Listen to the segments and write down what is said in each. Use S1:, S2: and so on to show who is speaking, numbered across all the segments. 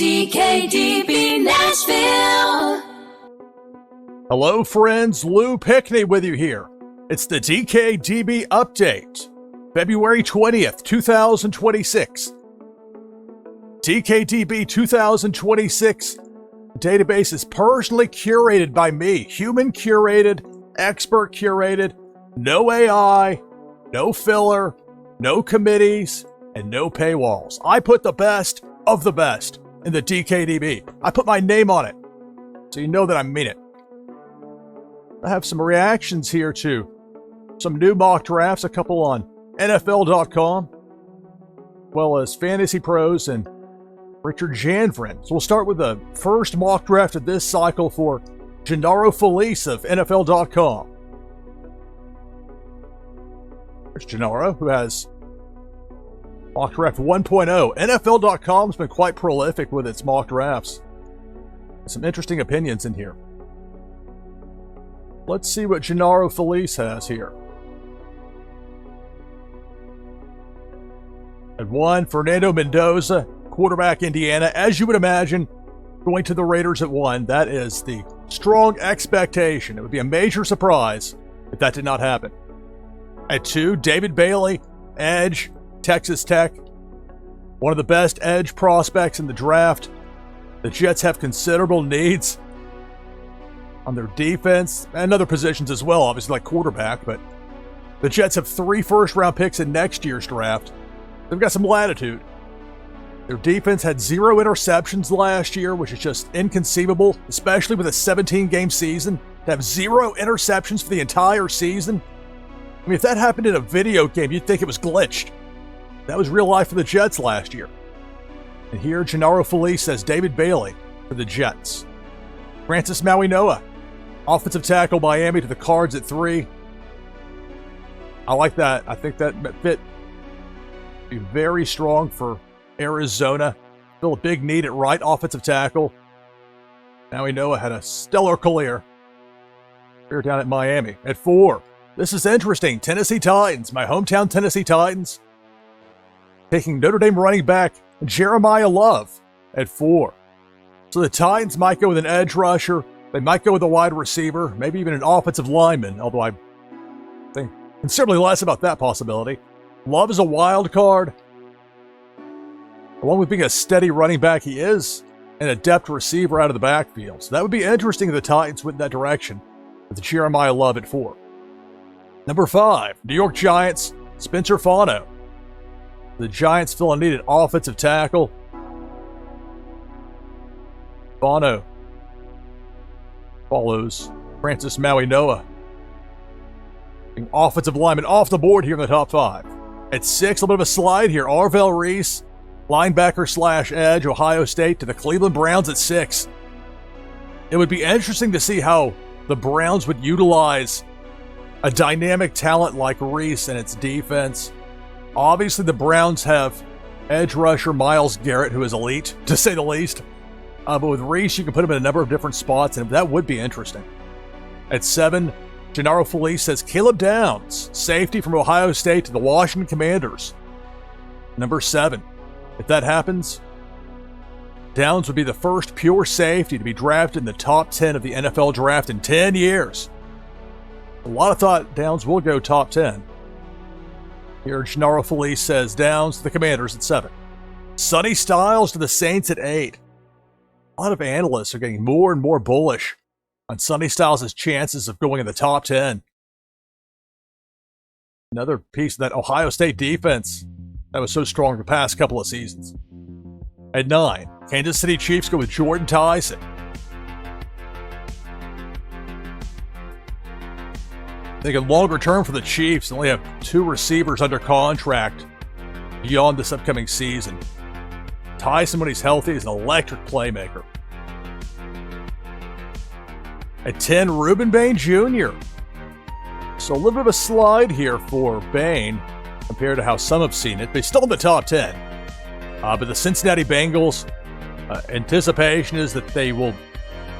S1: DKDB Nashville.
S2: Hello friends, Lou Pickney with you here. It's the DKDB update, February 20th, 2026. DKDB 2026 database is personally curated by me, human-curated, expert-curated, no AI, no filler, no committees, and no paywalls. I put the best of the best in the DKDB. I put my name on it, so you know that I mean it. I have some reactions here to some new mock drafts, a couple on NFL.com, as well as Fantasy Pros and Richard Janvrin. So we'll start with the first mock draft of this cycle for Gennaro Filice of NFL.com. There's Gennaro, who has mock draft 1.0. NFL.com's been quite prolific with its mock drafts. Some interesting opinions in here. Let's see what Gennaro Filice has here. At 1, Fernando Mendoza, quarterback, Indiana. As you would imagine, going to the Raiders at 1, that is the strong expectation. It would be a major surprise if that did not happen. At 2, David Bailey, edge, Texas Tech. One of the best edge prospects in the draft. The Jets have considerable needs on their defense and other positions as well, obviously like quarterback, but the Jets have 3 first-round picks in next year's draft. They've got some latitude. Their defense had 0 interceptions last year, which is just inconceivable, especially with a 17-game season. To have 0 interceptions for the entire season. I mean, if that happened in a video game, you'd think it was glitched. That was real life for the Jets last year. And here, Gennaro Filice says David Bailey for the Jets. Francis Maui-Noah, offensive tackle, Miami, to the Cards at 3. I like that. I think that fit be very strong for Arizona. Still a big need at right offensive tackle. Maui-Noah had a stellar career here down at Miami. At 4, this is interesting. Tennessee Titans, my hometown Tennessee Titans, taking Notre Dame running back Jeremiah Love at 4. So the Titans might go with an edge rusher. They might go with a wide receiver, maybe even an offensive lineman, although I think considerably less about that possibility. Love is a wild card. Along with being a steady running back, he is an adept receiver out of the backfield. So that would be interesting if the Titans went in that direction with Jeremiah Love at 4. Number 5, New York Giants, Spencer Fano. The Giants fill a needed offensive tackle. Fano follows Francis Maui-Noah. Offensive lineman off the board here in the top 5. At 6, a little bit of a slide here. Arvell Reese, linebacker / edge, Ohio State, to the Cleveland Browns at 6. It would be interesting to see how the Browns would utilize a dynamic talent like Reese in its defense. Obviously, the Browns have edge rusher Myles Garrett, who is elite, to say the least. But with Reese, you can put him in a number of different spots, and that would be interesting. At 7, Gennaro Filice says Caleb Downs, safety from Ohio State, to the Washington Commanders. Number 7. If that happens, Downs would be the first pure safety to be drafted in the top 10 of the NFL draft in 10 years. A lot of thought Downs will go top 10. Here, Gennaro Filice says Downs to the Commanders at 7. Sonny Styles to the Saints at 8. A lot of analysts are getting more and more bullish on Sonny Styles' chances of going in the top 10. Another piece of that Ohio State defense that was so strong the past couple of seasons. At 9, Kansas City Chiefs go with Jordan Tyson. Thinking longer term for the Chiefs, they only have 2 receivers under contract beyond this upcoming season. Tyson, when he's healthy, is an electric playmaker. At 10, Ruben Bain Jr. So a little bit of a slide here for Bain compared to how some have seen it. They're still in the top 10. But the Cincinnati Bengals, anticipation is that they will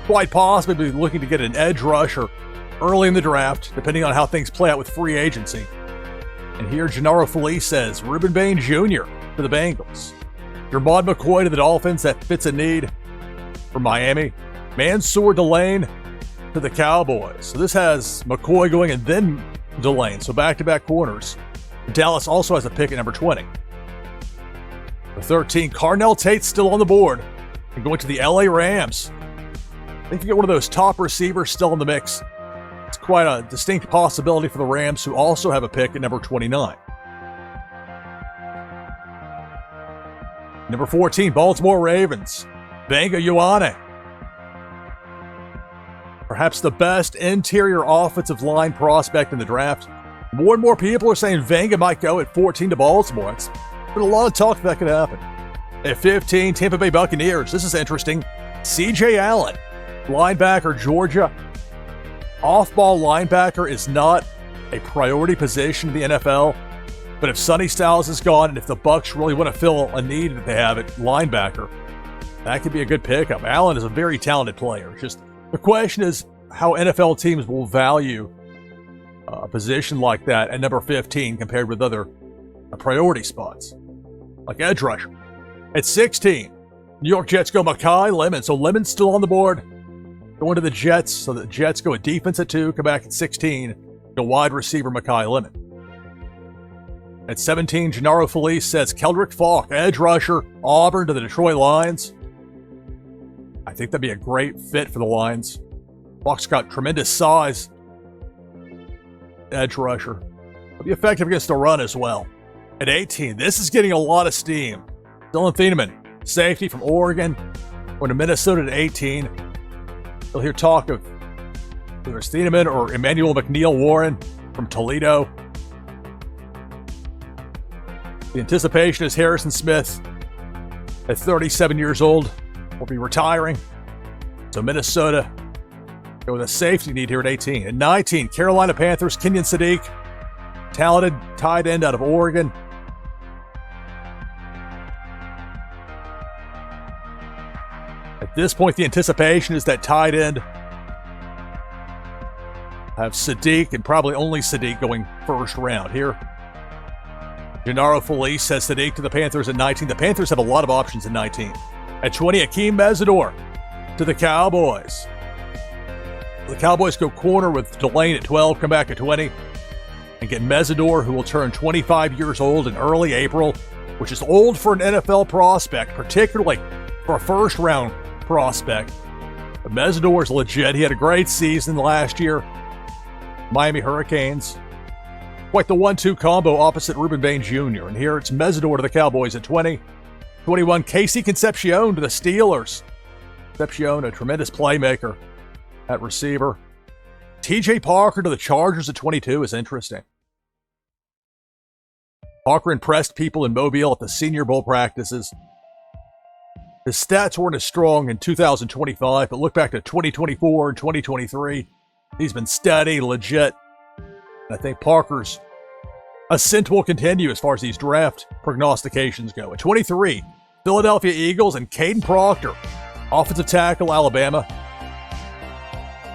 S2: quite possibly be looking to get an edge rusher early in the draft, depending on how things play out with free agency. And here, Gennaro Filice says Ruben Bain Jr. for the Bengals. Jermod McCoy to the Dolphins. That fits a need for Miami. Mansour Delane to the Cowboys. So this has McCoy going and then Delane. So back-to-back corners. Dallas also has a pick at number 20. The 13, Carnell Tate still on the board and going to the LA Rams. I think you get one of those top receivers still in the mix. It's quite a distinct possibility for the Rams, who also have a pick at number 29. Number 14, Baltimore Ravens. Vanga Ioane. Perhaps the best interior offensive line prospect in the draft. More and more people are saying Vanga might go at 14 to Baltimore. It's been a lot of talk that could happen. At 15, Tampa Bay Buccaneers. This is interesting. C.J. Allen, linebacker, Georgia. Off-ball linebacker is not a priority position in the NFL, but if Sonny Styles is gone and if the Bucs really want to fill a need that they have at linebacker, that could be a good pickup. Allen is a very talented player. Just the question is how NFL teams will value a position like that at number 15 compared with other priority spots, like edge rusher. At 16, New York Jets go Mekhi Lemon. So Lemon's still on the board. Going to the Jets, so the Jets go at defense at 2, come back at 16, go wide receiver Mekhi Lemon. At 17, Gennaro Filice says Keldrick Falk, edge rusher, Auburn to the Detroit Lions. I think that'd be a great fit for the Lions. Falk's got tremendous size. Edge rusher. He'll be effective against the run as well. At 18, this is getting a lot of steam. Dylan Thieneman, safety from Oregon, going to Minnesota at 18. You'll hear talk of either Thieneman or Emmanuel McNeil Warren from Toledo. The anticipation is Harrison Smith, at 37 years old, will be retiring. So Minnesota go with a safety need here at 18. At 19, Carolina Panthers, Kenyon Sadiq, talented tight end out of Oregon. At this point, the anticipation is that tight end have Sadiq and probably only Sadiq going first round here. Gennaro Filice has Sadiq to the Panthers at 19. The Panthers have a lot of options at 19. At 20, Akeem Mesidor to the Cowboys. The Cowboys go corner with Delane at 12, come back at 20, and get Mesidor, who will turn 25 years old in early April, which is old for an NFL prospect, particularly for a first-round prospect. But Mesidor is legit. He had a great season last year. Miami Hurricanes. Quite the 1-2 combo opposite Ruben Bain Jr. And here it's Mesidor to the Cowboys at 20. 21, Casey Concepcion to the Steelers. Concepcion, a tremendous playmaker at receiver. T.J. Parker to the Chargers at 22 is interesting. Parker impressed people in Mobile at the Senior Bowl practices. His stats weren't as strong in 2025, but look back to 2024 and 2023. He's been steady, legit. And I think Parker's ascent will continue as far as these draft prognostications go. At 23, Philadelphia Eagles and Caden Proctor, offensive tackle, Alabama.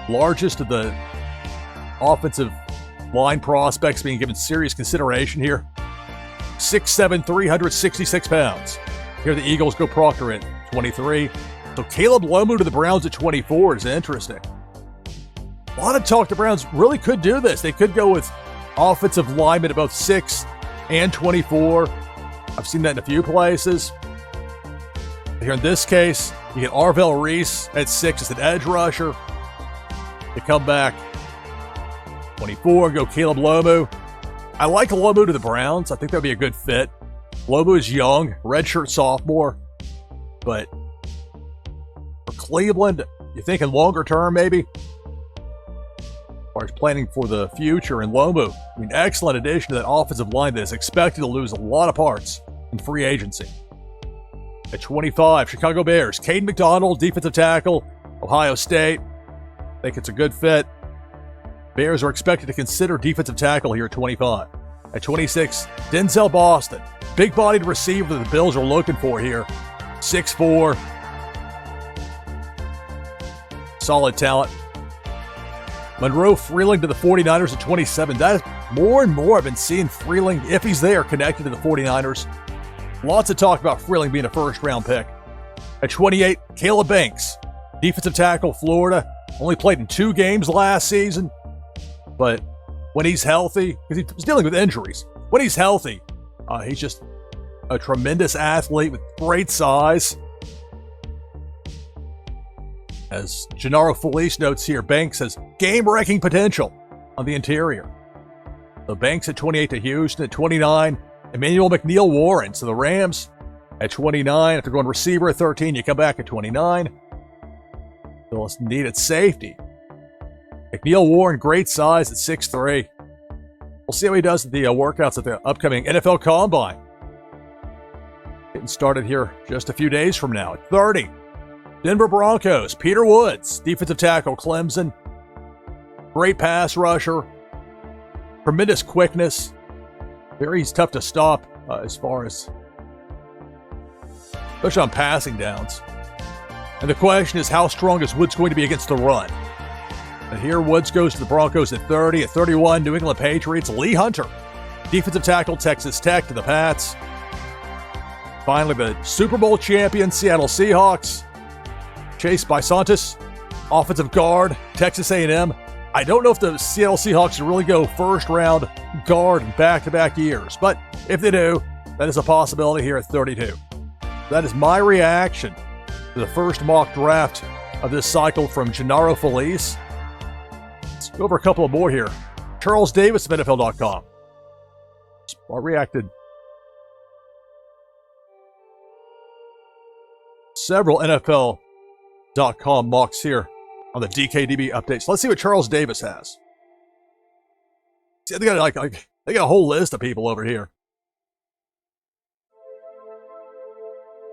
S2: Largest of the offensive line prospects being given serious consideration here. 6'7", 366 pounds. Here the Eagles go Proctor at 23. So Caleb Lomu to the Browns at 24 is interesting. A lot of talk the Browns really could do this. They could go with offensive linemen at both 6 and 24. I've seen that in a few places. Here in this case, you get Arvell Reese at 6 as an edge rusher. They come back 24, go Caleb Lomu. I like Lomu to the Browns. I think that would be a good fit. Lomu is young, redshirt sophomore. But for Cleveland, you're thinking longer term maybe? As far as planning for the future, and Lomu, I mean, excellent addition to that offensive line that is expected to lose a lot of parts in free agency. At 25, Chicago Bears, Caden McDonald, defensive tackle, Ohio State. I think it's a good fit. Bears are expected to consider defensive tackle here at 25. At 26, Denzel Boston, big-bodied receiver that the Bills are looking for here. 6'4", solid talent. Monroe Freeling to the 49ers at 27. That is more and more I've been seeing Freeling, if he's there, connected to the 49ers. Lots of talk about Freeling being a first-round pick. At 28, Caleb Banks, defensive tackle, Florida. Only played in 2 games last season. But when he's healthy, because he was dealing with injuries, when he's healthy, he's just a tremendous athlete with great size. As Gennaro Filice notes here, Banks has game-wrecking potential on the interior. So Banks at 28 to Houston. At 29, Emmanuel McNeil-Warren. So the Rams at 29. After going receiver at 13, you come back at 29. Still needed safety. McNeil-Warren, great size at 6'3". We'll see how he does at the workouts at the upcoming NFL Combine. Getting started here just a few days from now. At 30, Denver Broncos, Peter Woods, defensive tackle, Clemson. Great pass rusher. Tremendous quickness. Very tough to stop as far as, especially on passing downs. And the question is, how strong is Woods going to be against the run? And here Woods goes to the Broncos at 30. At 31, New England Patriots, Lee Hunter, defensive tackle, Texas Tech, to the Pats. Finally, the Super Bowl champion Seattle Seahawks, Chase Bisontis, offensive guard, Texas A&M. I don't know if the Seattle Seahawks will really go first-round guard in back-to-back years, but if they do, that is a possibility here at 32. That is my reaction to the first mock draft of this cycle from Gennaro Filice. Let's go over a couple of more here. Charles Davis of NFL.com. I reacted several NFL.com mocks here on the DKDB updates. Let's see what Charles Davis has. See, they got they got a whole list of people over here.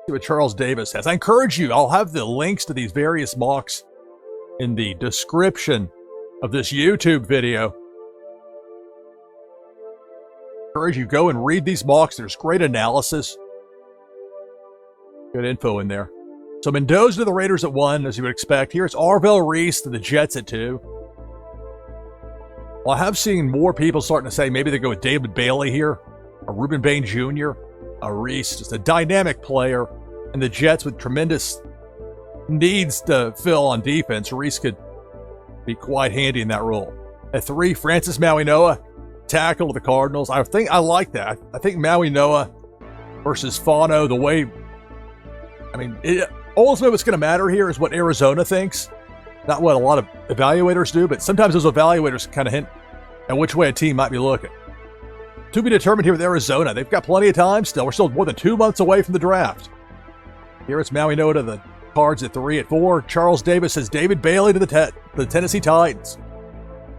S2: See what Charles Davis has. I encourage you, I'll have the links to these various mocks in the description of this YouTube video. I encourage you, go and read these mocks. There's great analysis. Good info in there. So Mendoza to the Raiders at 1, as you would expect. Here it's Arvell Reese to the Jets at 2. Well, I have seen more people starting to say maybe they go with David Bailey here, or Reuben Bain Jr., Reese, just a dynamic player, and the Jets with tremendous needs to fill on defense. Reese could be quite handy in that role. At 3, Francis Maui-Noah, tackle of the Cardinals. I think I like that. I think Maui-Noah versus Fano, the way, ultimately what's going to matter here is what Arizona thinks, not what a lot of evaluators do, but sometimes those evaluators kind of hint at which way a team might be looking. To be determined here with Arizona. They've got plenty of time still. We're still more than 2 months away from the draft. Here it's Maui-Noah to the Cards at 3. At 4, Charles Davis says David Bailey to the Tennessee Titans.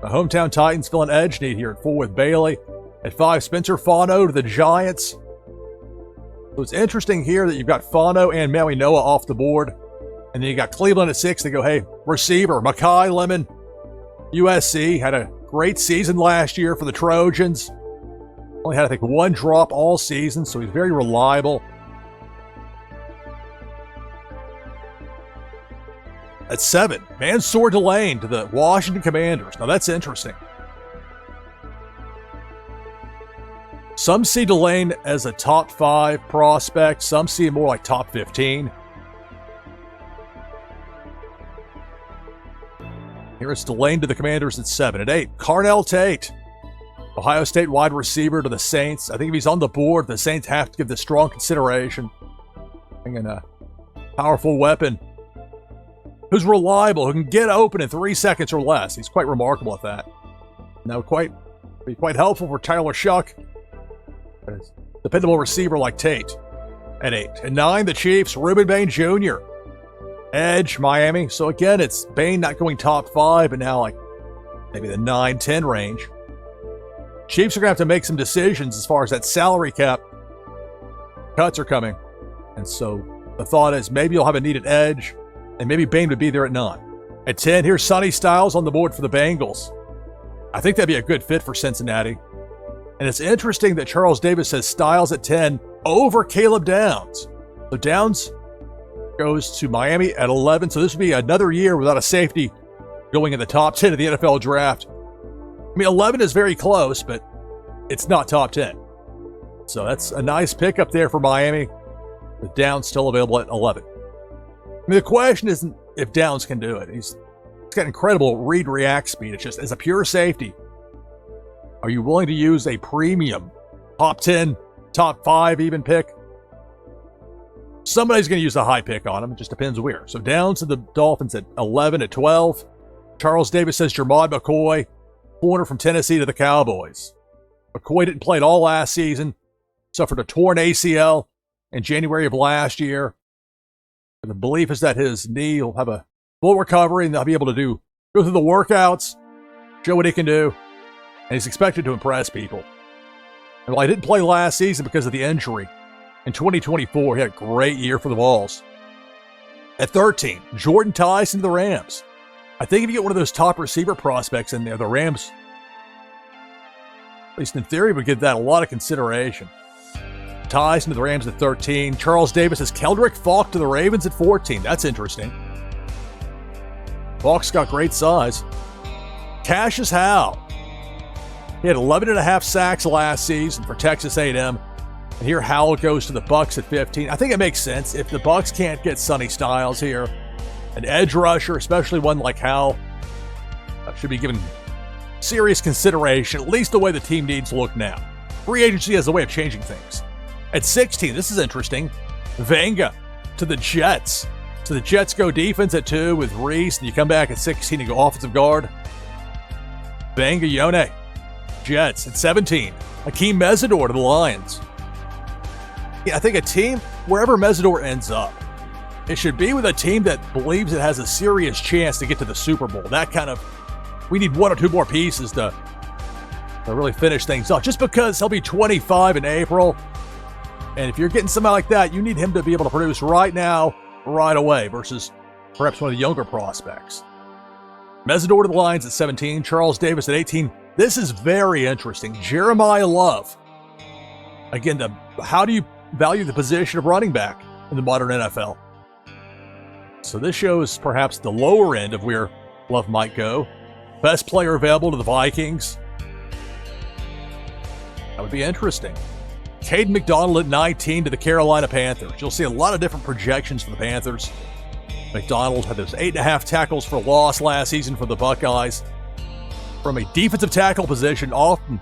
S2: The hometown Titans fill an edge need here at 4 with Bailey. At 5, Spencer Fano to the Giants. So it's interesting here that you've got Fano and Maui-Noah off the board. And then you got Cleveland at 6. They go, hey, receiver, Makai Lemon. USC had a great season last year for the Trojans. Only had, I think, 1 drop all season, so he's very reliable. At 7, Mansour Delane to the Washington Commanders. Now that's interesting. Some see Delane as a top 5 prospect. Some see him more like top 15. Here it's Delane to the Commanders at 7. At 8, Carnell Tate, Ohio State wide receiver to the Saints. I think if he's on the board, the Saints have to give this strong consideration. And a powerful weapon who's reliable, who can get open in 3 seconds or less. He's quite remarkable at that. Now, be quite helpful for Tyler Shuck. Dependable receiver like Tate at 8. At 9, the Chiefs, Reuben Bain Jr. Edge, Miami. So again, it's Bain not going top 5, but now like maybe the 9-10 range. Chiefs are going to have to make some decisions as far as that salary cap. Cuts are coming. And so the thought is maybe you'll have a needed edge, and maybe Bain would be there at 9. At 10, here's Sonny Styles on the board for the Bengals. I think that'd be a good fit for Cincinnati. And it's interesting that Charles Davis has Styles at 10 over Caleb Downs. So Downs goes to Miami at 11. So this would be another year without a safety going in the top 10 of the NFL draft. 11 is very close, but it's not top 10. So that's a nice pickup there for Miami. The Downs still available at 11. I mean, the question isn't if Downs can do it. He's got incredible read-react speed. It's just, as a pure safety, are you willing to use a premium top 10, top 5 even pick? Somebody's going to use a high pick on him. It just depends where. So Downs to the Dolphins at 11. At 12, Charles Davis says Jermod McCoy, corner from Tennessee, to the Cowboys. McCoy didn't play at all last season. Suffered a torn ACL in January of last year. And the belief is that his knee will have a full recovery and they'll be able to go through the workouts, show what he can do, and he's expected to impress people. And while he didn't play last season because of the injury, in 2024, he had a great year for the Vols. At 13, Jordan Tyson to the Rams. I think if you get one of those top receiver prospects in there, the Rams, at least in theory, would give that a lot of consideration. Tyson to the Rams at 13. Charles Davis has Keldrick Falk to the Ravens at 14. That's interesting. Falk's got great size. Cassius Howe. He had 11.5 sacks last season for Texas A&M. And here Howell goes to the Bucs at 15. I think it makes sense. If the Bucs can't get Sonny Styles here, an edge rusher, especially one like Howell, should be given serious consideration, at least the way the team needs to look now. Free agency has a way of changing things. At 16, this is interesting. Vanga to the Jets. So the Jets go defense at 2 with Reese, and you come back at 16 and go offensive guard. Vanga Yone, Jets at 17. Akeem Mesidor to the Lions. Yeah, I think a team, wherever Mesidor ends up, it should be with a team that believes it has a serious chance to get to the Super Bowl. That kind of, we need 1 or 2 more pieces to really finish things off. Just because he'll be 25 in April, and if you're getting somebody like that, you need him to be able to produce right now, right away, versus perhaps one of the younger prospects. Mesidor to the Lions at 17, Charles Davis at 18. This is very interesting. Jeremiah Love. Again, how do you value the position of running back in the modern NFL? So this shows perhaps the lower end of where Love might go. Best player available to the Vikings. That would be interesting. Caden McDonald at 19 to the Carolina Panthers. You'll see a lot of different projections for the Panthers. McDonald had those 8.5 tackles for loss last season for the Buckeyes. From a defensive tackle position, often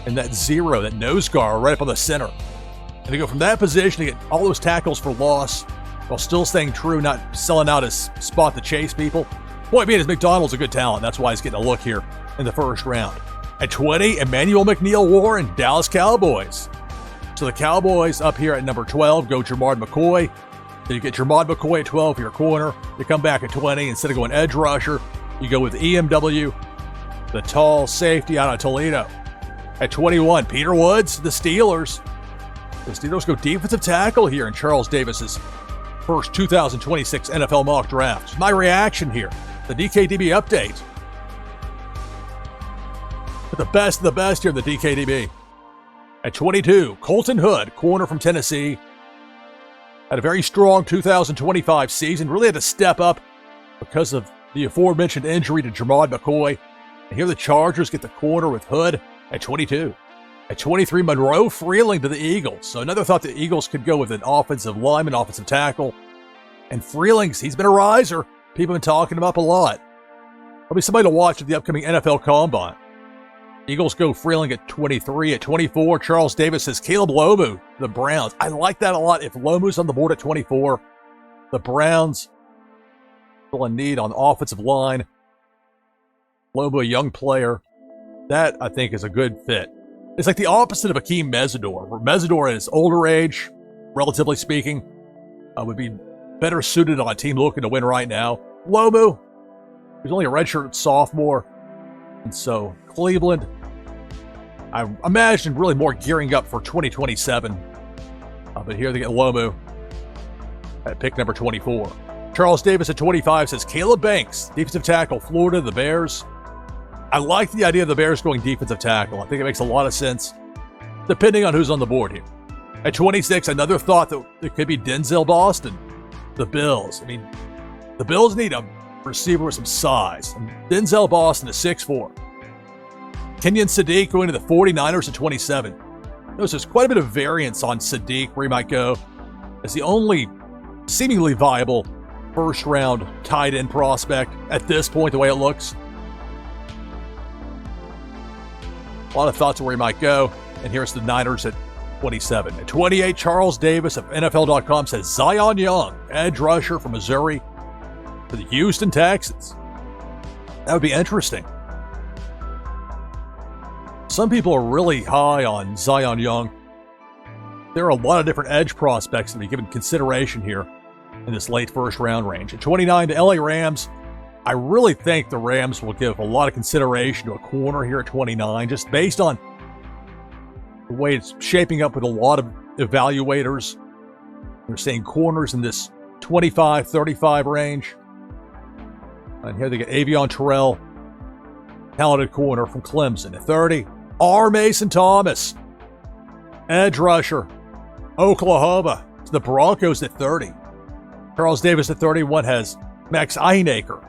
S2: in that zero, that nose guard right up on the center. And to go from that position to get all those tackles for loss while still staying true, not selling out his spot to chase people. Point being is McDonald's a good talent. That's why he's getting a look here in the first round. At 20, Emmanuel McNeil-Warren, Dallas Cowboys. So the Cowboys up here at number 12 go Jermod McCoy. Then you get Jermod McCoy at 12 for your corner. You come back at 20. Instead of going edge rusher, you go with EMW, the tall safety out of Toledo. At 21, Peter Woods, the Steelers. The Steelers go defensive tackle here in Charles Davis's first 2026 NFL mock draft. My reaction here, the DKDB update. But the best of the best here in the DKDB. At 22, Colton Hood, corner from Tennessee. Had a very strong 2025 season. Really had to step up because of the aforementioned injury to Jermod McCoy. And here the Chargers get the corner with Hood at 22. At 23, Monroe Freeling to the Eagles. So another thought the Eagles could go with an offensive lineman, offensive tackle. And Freeling's, he's been a riser. People have been talking him up a lot. There'll be somebody to watch at the upcoming NFL Combine. Eagles go Freeling at 23. At 24, Charles Davis says Caleb Lomu, the Browns. I like that a lot. If Lomu's on the board at 24, the Browns still in need on the offensive line. Lomu, a young player. That, I think, is a good fit. It's like the opposite of Akeem Mesidor, where Mesidor at his older age, relatively speaking, would be better suited on a team looking to win right now. Lomu, he's only a redshirt sophomore. And so Cleveland, I imagine really more gearing up for 2027. But here they get Lomu at pick number 24. Charles Davis at 25 says Caleb Banks, defensive tackle, Florida, the Bears. I like the idea of the Bears going defensive tackle. I think it makes a lot of sense, depending on who's on the board here. At 26, another thought that it could be Denzel Boston, the Bills. I mean, the Bills need a receiver with some size. And Denzel Boston is 6'4". Kenyon Sadiq going to the 49ers at 27. Notice there's quite a bit of variance on Sadiq, where he might go as the only seemingly viable first-round tight end prospect at this point, the way it looks. A lot of thoughts of where he might go, and here's the Niners at 27. At 28, Charles Davis of NFL.com says Zion Young, edge rusher from Missouri, for the Houston Texans. That would be interesting. Some people are really high on Zion Young. There are a lot of different edge prospects to be given consideration here in this late first round range. At 29, the LA Rams. I really think the Rams will give a lot of consideration to a corner here at 29, just based on the way it's shaping up with a lot of evaluators. They're saying corners in this 25-35 range. And here they get Avion Terrell, talented corner from Clemson. At 30, R. Mason Thomas, edge rusher, Oklahoma. To the Broncos at 30. Charles Davis at 31 has Max Einacre,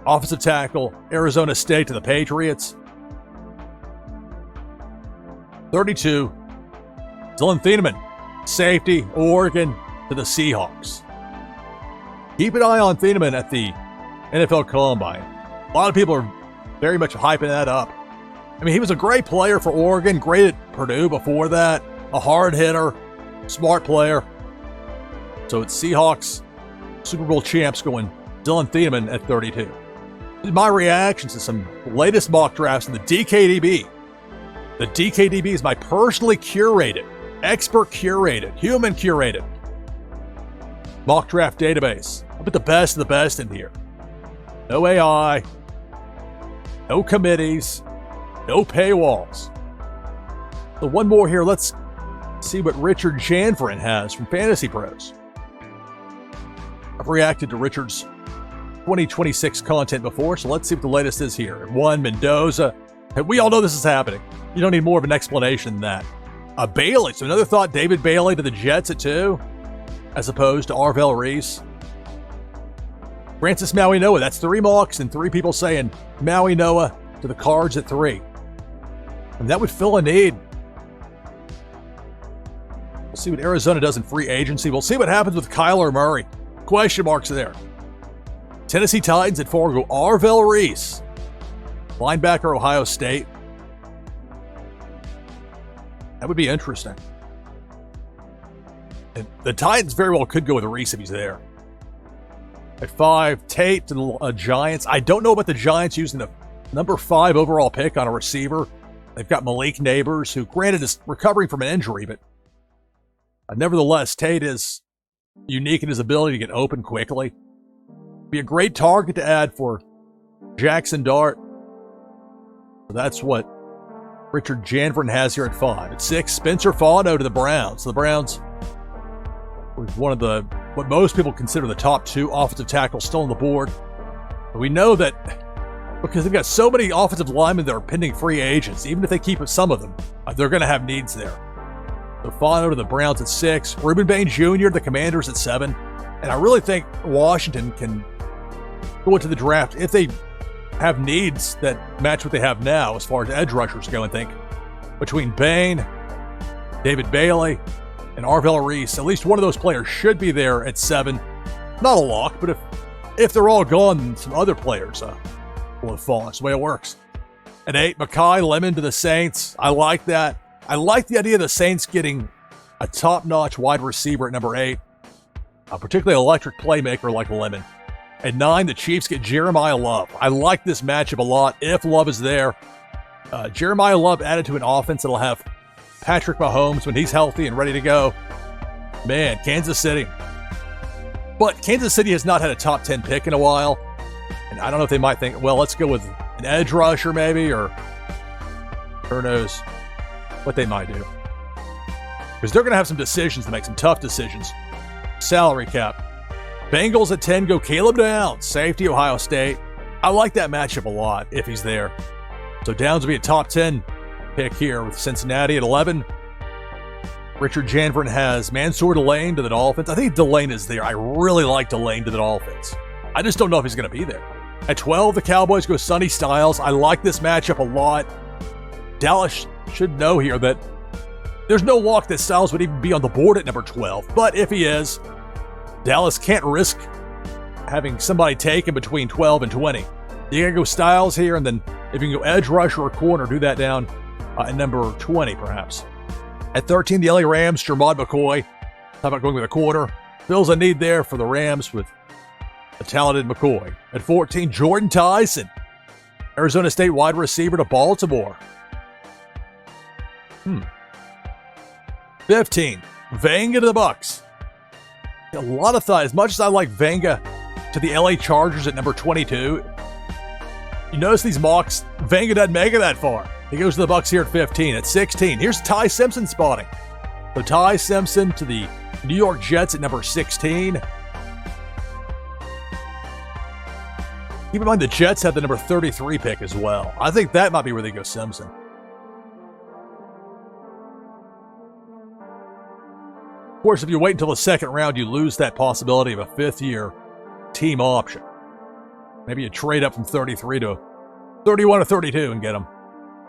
S2: offensive tackle, Arizona State, to the Patriots. 32, Dylan Thieneman, safety, Oregon, to the Seahawks. Keep an eye on Thieneman at the NFL Combine. A lot of people are very much hyping that up. I mean, he was a great player for Oregon, great at Purdue before that, a hard hitter, smart player. So it's Seahawks, Super Bowl champs, going Dylan Thieneman at 32. My reactions to some latest mock drafts in the DKDB. The DKDB is my personally curated, expert curated, human curated mock draft database. I put the best of the best in here. No AI, no committees, no paywalls. So one more here. Let's see what Richard Janvrin has from Fantasy Pros. I've reacted to Richard's 2026 content before, so let's see what the latest is here. One, Mendoza. We all know this is happening. You don't need more of an explanation than that. Bailey. So another thought, David Bailey to the Jets at 2, as opposed to Arvell Reese. Francis Maui Noah. That's 3 mocks and 3 people saying Maui Noah to the Cards at 3. And that would fill a need. We'll see what Arizona does in free agency. We'll see what happens with Kyler Murray. Question marks there. Tennessee Titans at 4 go Arvell Reese, linebacker, Ohio State. That would be interesting. And the Titans very well could go with Reese if he's there. At 5, Tate to the Giants. I don't know about the Giants using the number 5 overall pick on a receiver. They've got Malik Neighbors, who granted is recovering from an injury, but nevertheless, Tate is unique in his ability to get open quickly. Be a great target to add for Jackson Dart. So that's what Richard Janvrin has here at 5. At 6, Spencer Fano to the Browns. The Browns were one of the, what most people consider the top 2 offensive tackles still on the board. But we know that because they've got so many offensive linemen that are pending free agents, even if they keep some of them, they're going to have needs there. So Fano to the Browns at 6. Reuben Bain Jr. the Commanders at 7. And I really think Washington can go into the draft if they have needs that match what they have now as far as edge rushers go, and think between Bain, David Bailey, and Arvell Reese, at least one of those players should be there at 7. Not a lock, but if they're all gone, then some other players will have fallen. That's the way it works. At 8, Mekhi Lemon to the Saints. I like that. I like the idea of the Saints getting a top-notch wide receiver at number 8, particularly an electric playmaker like Lemon. At 9, the Chiefs get Jeremiah Love. I like this matchup a lot if Love is there. Jeremiah Love added to an offense that'll have Patrick Mahomes when he's healthy and ready to go. Man, Kansas City. But Kansas City has not had a top 10 pick in a while. And I don't know if they might think, well, let's go with an edge rusher maybe, or who knows what they might do. Because they're going to have some decisions to make, some tough decisions. Salary cap. Bengals at 10 go Caleb Downs, safety, Ohio State. I like that matchup a lot if he's there. So Downs will be a top 10 pick here with Cincinnati at 11. Richard Janvrin has Mansour Delane to the Dolphins. I think Delane is there. I really like Delane to the Dolphins. I just don't know if he's going to be there. At 12, the Cowboys go Sonny Styles. I like this matchup a lot. Dallas should know here that There's no walk that Styles would even be on the board at number 12, but if he is, Dallas can't risk having somebody taken between 12 and 20. You gotta go Styles here, and then if you can go edge rusher or corner, do that down at number 20, perhaps. At 13, the LA Rams, Jermod McCoy. How about going with a corner? Fills a need there for the Rams with a talented McCoy. At 14, Jordan Tyson, Arizona State wide receiver to Baltimore. 15, Vanga to the Bucks. A lot of thought. As much as I like Vanga to the LA Chargers at number 22, you notice these mocks, Vanga doesn't make it that far. He goes to the Bucks here at 15. At 16, here's Ty Simpson spotting. So Ty Simpson to the New York Jets at number 16. Keep in mind the Jets have the number 33 pick as well. I think that might be where they go Simpson. Of course, if you wait until the second round, you lose that possibility of a fifth-year team option. Maybe you trade up from 33 to 31 or 32 and get him.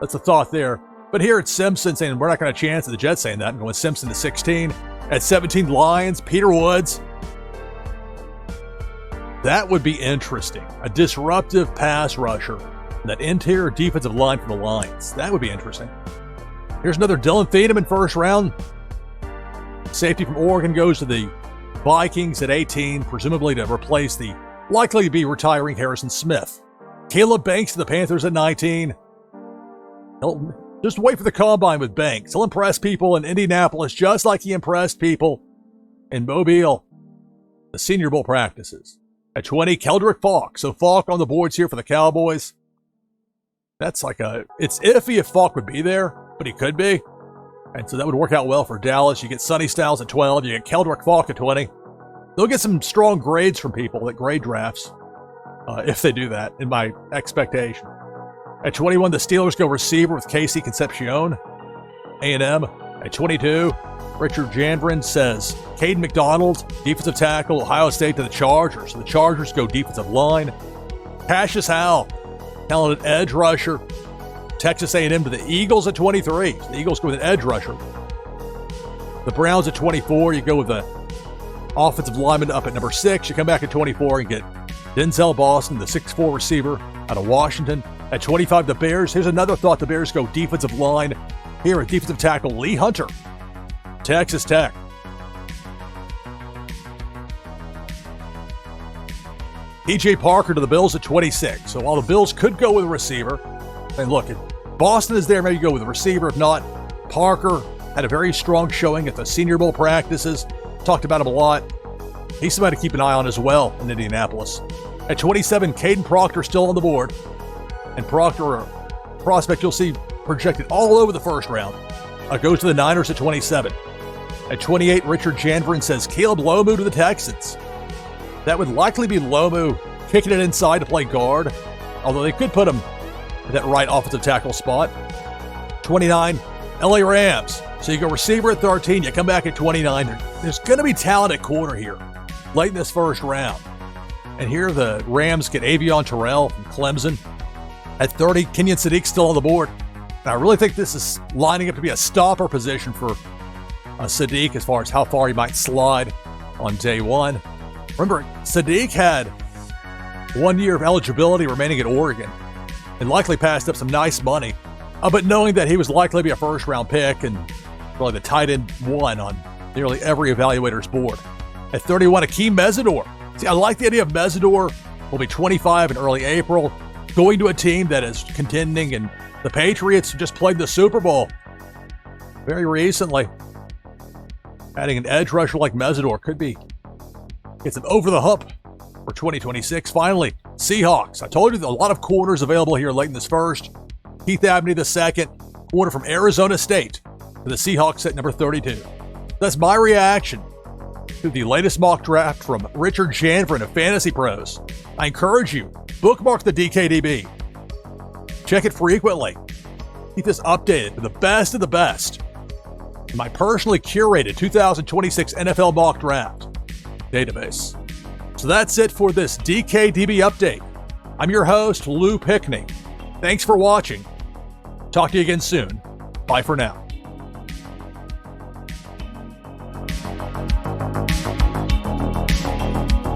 S2: That's a thought there. But here it's Simpson saying, we're not going to chance it. The Jets saying that. I'm going Simpson to 16. At 17, Lions, Peter Woods. That would be interesting. A disruptive pass rusher. That interior defensive line for the Lions. That would be interesting. Here's another Dylan Thiedemann first round. Safety from Oregon goes to the Vikings at 18, presumably to replace the likely to be retiring Harrison Smith. Caleb Banks to the Panthers at 19. Just wait for the combine with Banks. He'll impress people in Indianapolis just like he impressed people in Mobile. The Senior Bowl practices. At 20, Keldrick Falk. So Falk on the boards here for the Cowboys. That's like it's iffy if Falk would be there, but he could be. And so that would work out well for Dallas. You get Sonny Styles at 12. You get Keldrick Falk at 20. They'll get some strong grades from people that grade drafts, if they do that, in my expectation. At 21, the Steelers go receiver with Casey Concepcion, A&M. At 22, Richard Janvrin says Caden McDonald, defensive tackle, Ohio State to the Chargers. So the Chargers go defensive line. Cassius Howell, talented edge rusher. Texas A&M to the Eagles at 23. So the Eagles go with an edge rusher. The Browns at 24. You go with the offensive lineman up at number 6. You come back at 24 and get Denzel Boston, the 6'4 receiver out of Washington. At 25, the Bears. Here's another thought. The Bears go defensive line. Here at defensive tackle, Lee Hunter, Texas Tech. P.J. Parker to the Bills at 26. So while the Bills could go with a receiver, and look, if Boston is there, maybe go with a receiver. If not, Parker had a very strong showing at the Senior Bowl practices. Talked about him a lot. He's somebody to keep an eye on as well in Indianapolis. At 27, Caden Proctor still on the board. And Proctor, a prospect you'll see projected all over the first round, goes to the Niners at 27. At 28, Richard Janvrin says Caleb Lomu to the Texans. That would likely be Lomu kicking it inside to play guard, although they could put him at that right offensive tackle spot. 29, LA Rams. So you go receiver at 13, you come back at 29. There's going to be talent at corner here late in this first round. And here the Rams get Avion Terrell from Clemson. At 30, Kenyon Sadiq still on the board. And I really think this is lining up to be a stopper position for Sadiq as far as how far he might slide on day one. Remember, Sadiq had 1 year of eligibility remaining at Oregon and likely passed up some nice money. But knowing that he was likely to be a first-round pick and really the tight end one on nearly every evaluator's board. At 31, Akeem Mesidor. See, I like the idea of Mesidor. Will be 25 in early April, going to a team that is contending, and the Patriots just played the Super Bowl very recently. Adding an edge rusher like Mesidor could be gets them over the hump for 2026. Finally, Seahawks. I told you a lot of corners available here late in this first. Keith Abney the second, corner from Arizona State to the Seahawks at number 32. That's my reaction to the latest mock draft from Richard Janvrin of Fantasy Pros. I encourage you, bookmark the DKDB. Check it frequently. Keep this updated with the best of the best. My personally curated 2026 NFL mock draft database. So that's it for this DKDB update. I'm your host, Lou Pickney. Thanks for watching. Talk to you again soon. Bye for now.